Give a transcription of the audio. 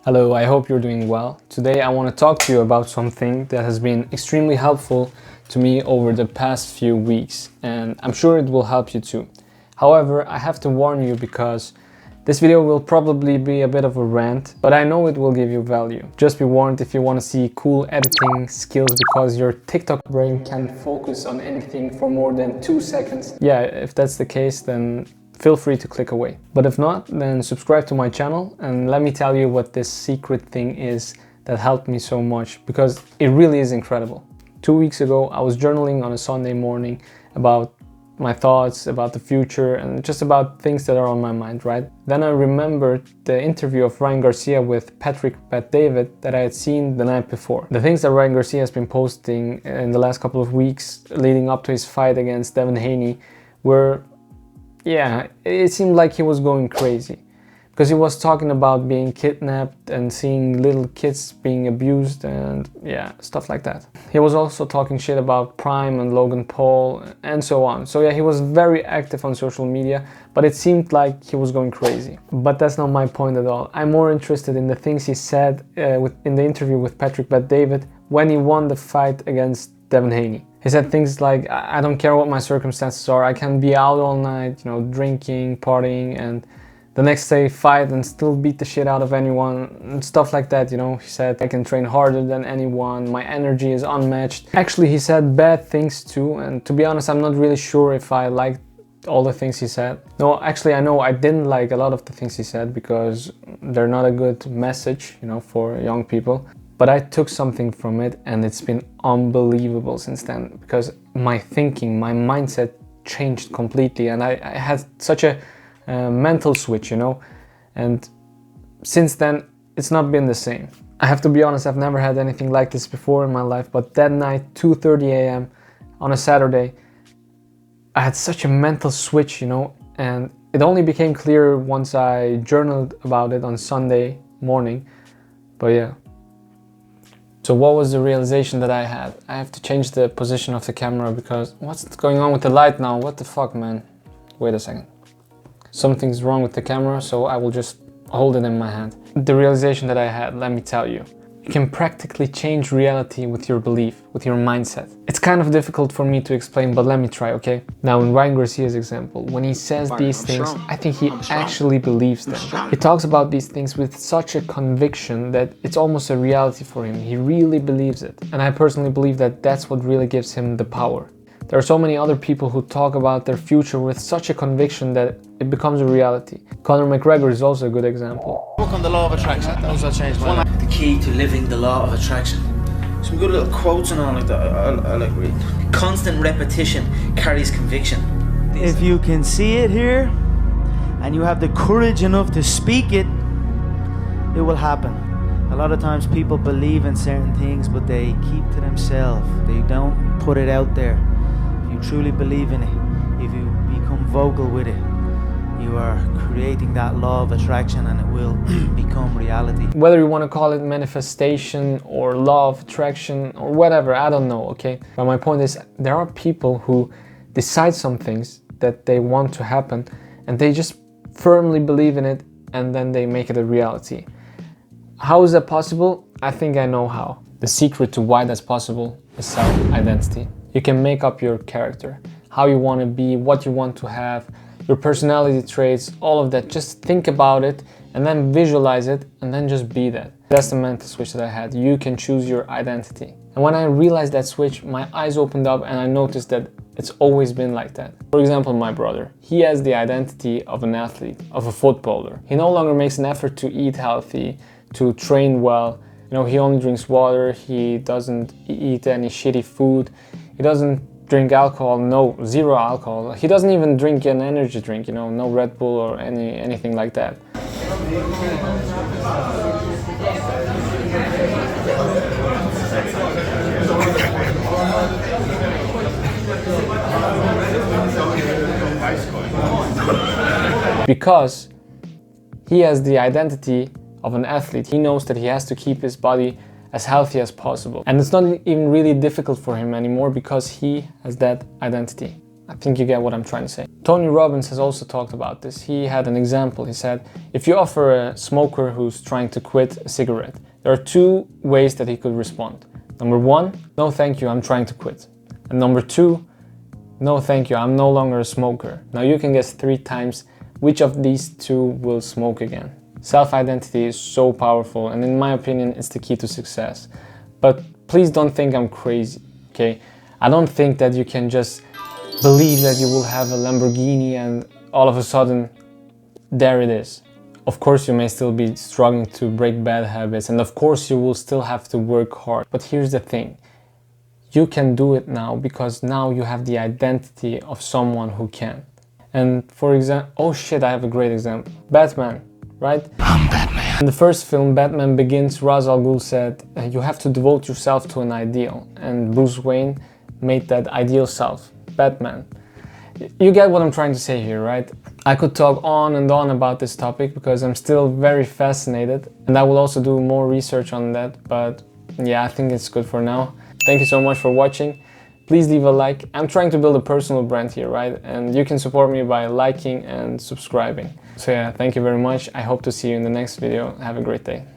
Hello, I hope you're doing well. Today I want to talk to you about something that has been extremely helpful to me over the past few weeks, and I'm sure it will help you too. However, I have to warn you because this video will probably be a bit of a rant, but I know it will give you value. Just be warned if you want to see cool editing skills because your TikTok brain can't focus on anything for more than 2 seconds. Yeah, if that's the case, then feel free to click away. But if not, then subscribe to my channel and let me tell you what this secret thing is that helped me so much, because it really is incredible. 2 weeks ago, I was journaling on a Sunday morning about my thoughts, about the future, and just about things that are on my mind, right? Then I remembered the interview of Ryan Garcia with Patrick Bet-David that I had seen the night before. The things that Ryan Garcia has been posting in the last couple of weeks leading up to his fight against Devin Haney were, yeah, it seemed like he was going crazy, because he was talking about being kidnapped and seeing little kids being abused and yeah, stuff like that. He was also talking shit about Prime and Logan Paul and so on. So yeah, he was very active on social media, but it seemed like he was going crazy. But that's not my point at all. I'm more interested in the things he said in the interview with Patrick Bet-David when he won the fight against Devin Haney. He said things like, I don't care what my circumstances are, I can be out all night, drinking, partying, and the next day fight and still beat the shit out of anyone, and stuff like that, He said, I can train harder than anyone, my energy is unmatched. Actually, he said bad things too, and to be honest, I'm not really sure if I liked all the things he said. No, actually, I know I didn't like a lot of the things he said because they're not a good message, for young people. But I took something from it, and it's been unbelievable since then, because my thinking, my mindset changed completely, and I had such a mental switch, and since then it's not been the same. I have to be honest, I've never had anything like this before in my life, but that night, 2:30 a.m. on a Saturday, I had such a mental switch, and it only became clear once I journaled about it on Sunday morning. But yeah. So what was the realization that I had? I have to change the position of the camera because what's going on with the light now? What the fuck, man? Wait a second. Something's wrong with the camera, so I will just hold it in my hand. The realization that I had, let me tell you. You can practically change reality with your belief, with your mindset. It's kind of difficult for me to explain, but let me try, okay? Now, in Ryan Garcia's example, when he says these things, I think he actually believes them. He talks about these things with such a conviction that it's almost a reality for him. He really believes it. And I personally believe that that's what really gives him the power. There are so many other people who talk about their future with such a conviction that it becomes a reality. Conor McGregor is also a good example. Work on the law of attraction. That changed my life. The key to living the law of attraction. Some good little quotes and all like that. I like reading. Constant repetition carries conviction. If you can see it here, and you have the courage enough to speak it, it will happen. A lot of times people believe in certain things, but they keep to themselves. They don't put it out there. If you truly believe in it, if you become vocal with it, you are creating that law of attraction, and it will become reality. Whether you want to call it manifestation or law of attraction or whatever, I don't know, okay? But my point is, there are people who decide some things that they want to happen, and they just firmly believe in it, and then they make it a reality. How is that possible? I think I know how. The secret to why that's possible is self-identity. You can make up your character, how you want to be, what you want to have, your personality traits, all of that. Just think about it and then visualize it and then just be that. That's the mental switch that I had. You can choose your identity. And when I realized that switch, my eyes opened up and I noticed that it's always been like that. For example, my brother, he has the identity of an athlete, of a footballer. He no longer makes an effort to eat healthy, to train well. He only drinks water, he doesn't eat any shitty food, he doesn't drink alcohol, no, zero alcohol. He doesn't even drink an energy drink, no Red Bull or anything like that. Because he has the identity of an athlete. He knows that he has to keep his body as healthy as possible. And it's not even really difficult for him anymore because he has that identity. I think you get what I'm trying to say. Tony Robbins has also talked about this. He had an example. He said, if you offer a smoker who's trying to quit a cigarette, there are two ways that he could respond. Number one, no thank you, I'm trying to quit. And number two, no thank you, I'm no longer a smoker. Now you can guess 3 times which of these two will smoke again. Self-identity is so powerful, and in my opinion, it's the key to success. But please don't think I'm crazy, okay? I don't think that you can just believe that you will have a Lamborghini and all of a sudden, there it is. Of course, you may still be struggling to break bad habits, and of course you will still have to work hard. But here's the thing, you can do it now because now you have the identity of someone who can. And for example, oh shit, I have a great example. Batman, right? I'm Batman. In the first film, Batman Begins, Ra's al Ghul said, you have to devote yourself to an ideal. And Bruce Wayne made that ideal self, Batman. You get what I'm trying to say here, right? I could talk on and on about this topic because I'm still very fascinated, and I will also do more research on that, but yeah, I think it's good for now. Thank you so much for watching. Please leave a like. I'm trying to build a personal brand here, right? And you can support me by liking and subscribing. So yeah, thank you very much. I hope to see you in the next video. Have a great day.